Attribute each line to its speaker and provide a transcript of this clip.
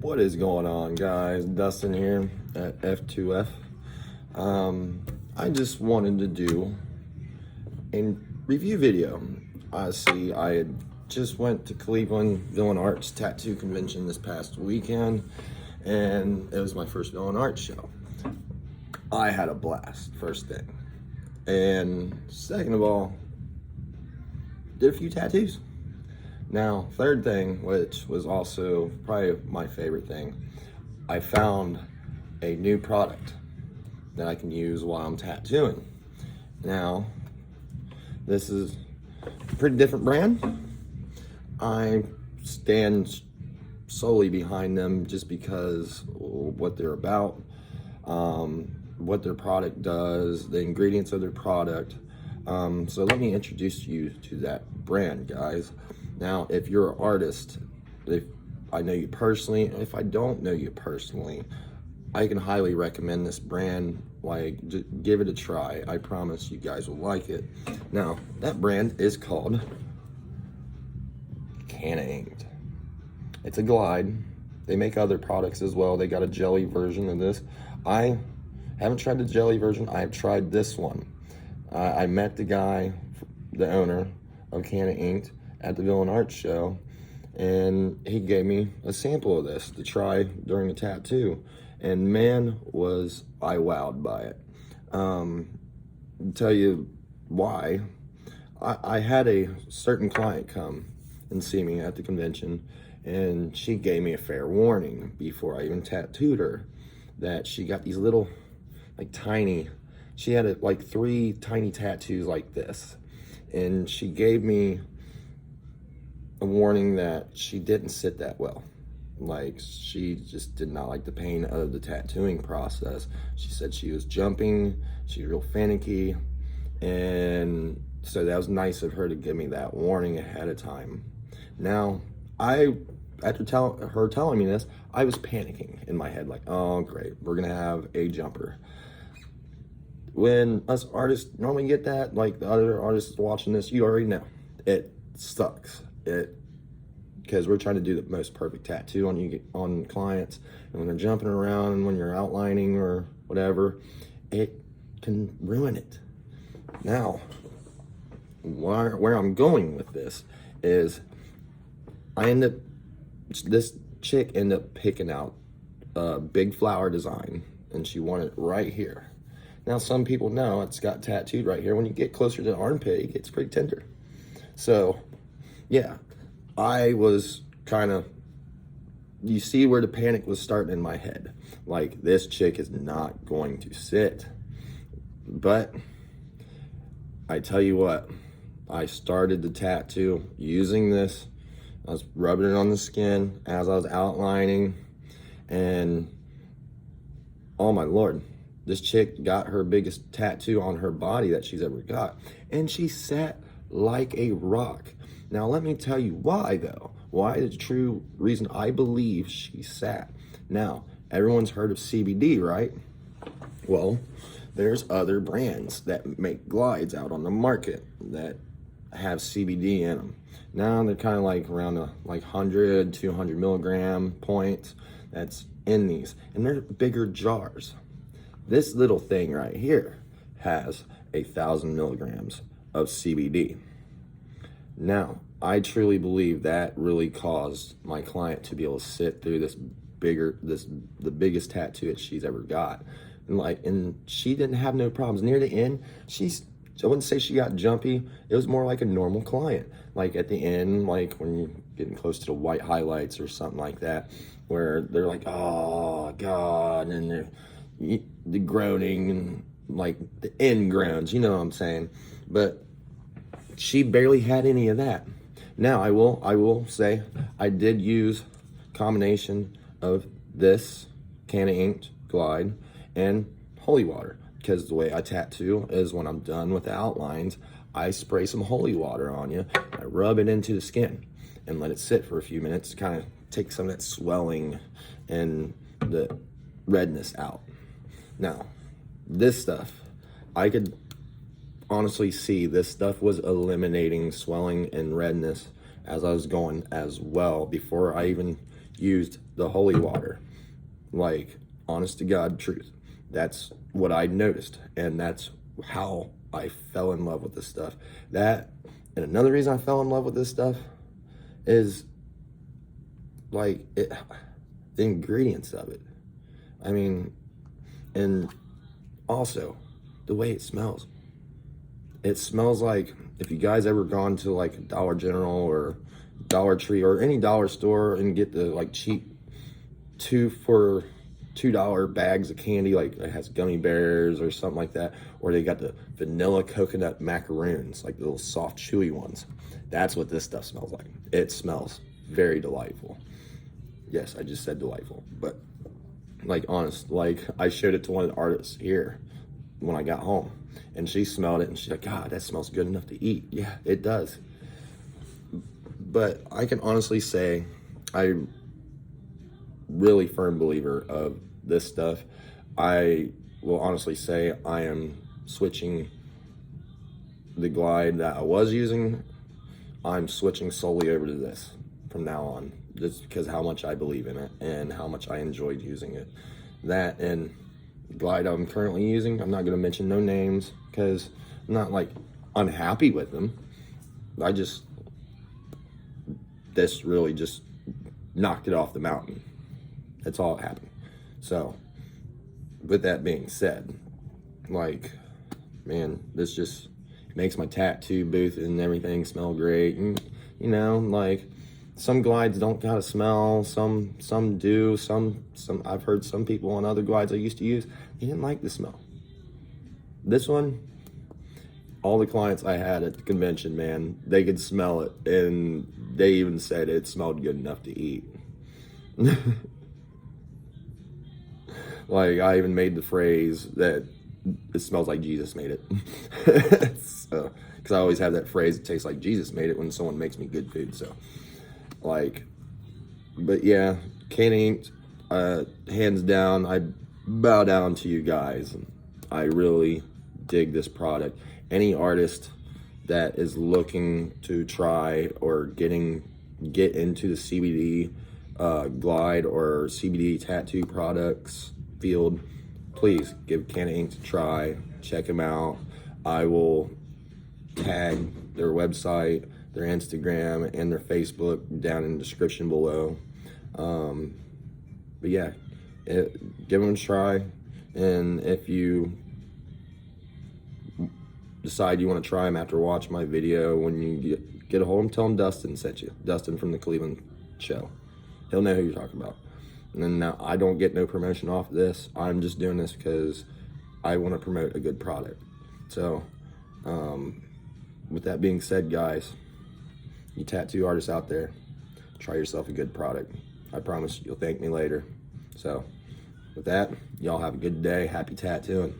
Speaker 1: What is going on, guys? Dustin here at F2F. I just wanted to do a review video. I had just went to Cleveland Villain Arts Tattoo Convention this past weekend, and it was my first Villain Arts show. I had a blast, first thing. And second of all, did a few tattoos. Now, third thing, which was also probably my favorite thing, I found a new product that I can use while I'm tattooing. Now, this is a pretty different brand. I stand solely behind them just because what they're about, what their product does, the ingredients of their product. So let me introduce you to that brand, guys. Now, if you're an artist, if I know you personally, if I don't know you personally, I can highly recommend this brand. Like, just give it a try. I promise you guys will like it. Now, that brand is called Canna Ink'd. It's a glide. They make other products as well. They got a jelly version of this. I haven't tried the jelly version. I have tried this one. I met the guy, the owner of Canna Ink'd, at the Villain Arts show, and he gave me a sample of this to try during the tattoo, and man, was I wowed by it. Tell you why. I had a certain client come and see me at the convention, and she gave me a fair warning before I even tattooed her that she got these little, like, tiny, she had like 3 tiny tattoos like this, and she gave me a warning that she didn't sit that well. Like, she just did not like the pain of the tattooing process. She said she was jumping, she was real finicky, and so that was nice of her to give me that warning ahead of time. Now, after her telling me this, I was panicking in my head, like, oh great, we're gonna have a jumper. When us artists normally get that, like the other artists watching this, you already know, it sucks. Because we're trying to do the most perfect tattoo on clients, and when they're jumping around and when you're outlining or whatever, it can ruin it. Now, where I'm going with this is, this chick ended up picking out a big flower design, and she wanted it right here. Now, some people know it's got tattooed right here. When you get closer to the armpit, it gets pretty tender. So, yeah, I was kind of, you see where the panic was starting in my head. Like, this chick is not going to sit. But I tell you what, I started the tattoo using this. I was rubbing it on the skin as I was outlining, and oh my Lord, this chick got her biggest tattoo on her body that she's ever got, and she sat like a rock. Now, let me tell you why, though. Why the true reason I believe she sat. Now, everyone's heard of CBD, right? Well, there's other brands that make glides out on the market that have CBD in them. Now, they're kind of like around the 100, 200 milligram points that's in these, and they're bigger jars. This little thing right here has 1,000 milligrams of CBD. Now, I truly believe that really caused my client to be able to sit through the biggest tattoo that she's ever got. And she didn't have no problems. Near the end, I wouldn't say she got jumpy. It was more like a normal client. Like at the end, like when you're getting close to the white highlights or something like that, where they're like, oh God, and they're the groaning and like the end groans, you know what I'm saying? But she barely had any of that. Now, I will say I did use a combination of this Canna Ink'd glide and holy water, because the way I tattoo is when I'm done with the outlines, I spray some holy water on you, I rub it into the skin and let it sit for a few minutes to kind of take some of that swelling and the redness out. Now, this stuff, I could honestly see this stuff was eliminating swelling and redness as I was going as well before I even used the holy water. Like, honest to God truth. That's what I noticed, and that's how I fell in love with this stuff. That, and another reason I fell in love with this stuff is like the ingredients of it. I mean, and also the way it smells. It smells like, if you guys ever gone to like a Dollar General or Dollar Tree or any dollar store and get the like cheap $2 bags of candy, like it has gummy bears or something like that, or they got the vanilla coconut macaroons, like the little soft chewy ones. That's what this stuff smells like. It smells very delightful. Yes, I just said delightful, but like honest, like I showed it to one of the artists here when I got home, and she smelled it and she's like, God, that smells good enough to eat. Yeah, it does. But I can honestly say I'm really firm believer of this stuff. I will honestly say I am switching the Glide that I was using. I'm switching solely over to this from now on, just because how much I believe in it and how much I enjoyed using it. That and Glide I'm currently using, I'm not going to mention no names because I'm not like unhappy with them. This really just knocked it off the mountain. That's all that happened. So, with that being said, like, man, this just makes my tattoo booth and everything smell great. And, you know, like, some glides don't gotta smell, some do, some I've heard some people on other glides I used to use, they didn't like the smell. This one, all the clients I had at the convention, man, they could smell it, and they even said it smelled good enough to eat. Like, I even made the phrase that it smells like Jesus made it. So, because I always have that phrase, it tastes like Jesus made it, when someone makes me good food. So, like, but yeah, Canna Ink'd, hands down, I bow down to you guys. I really dig this product. Any artist that is looking to try or get into the CBD glide or CBD tattoo products field, please give Canna Ink'd a try. Check them out. I will tag their website, their Instagram, and their Facebook down in the description below. But yeah, give them a try. And if you decide you want to try them after watching my video, when you get a hold of them, tell them Dustin sent you. Dustin from the Cleveland show. He'll know who you're talking about. And then now, I don't get no promotion off this. I'm just doing this because I want to promote a good product. So, with that being said, guys, you tattoo artists out there, try yourself a good product. I promise you'll thank me later. So, with that, y'all have a good day. Happy tattooing.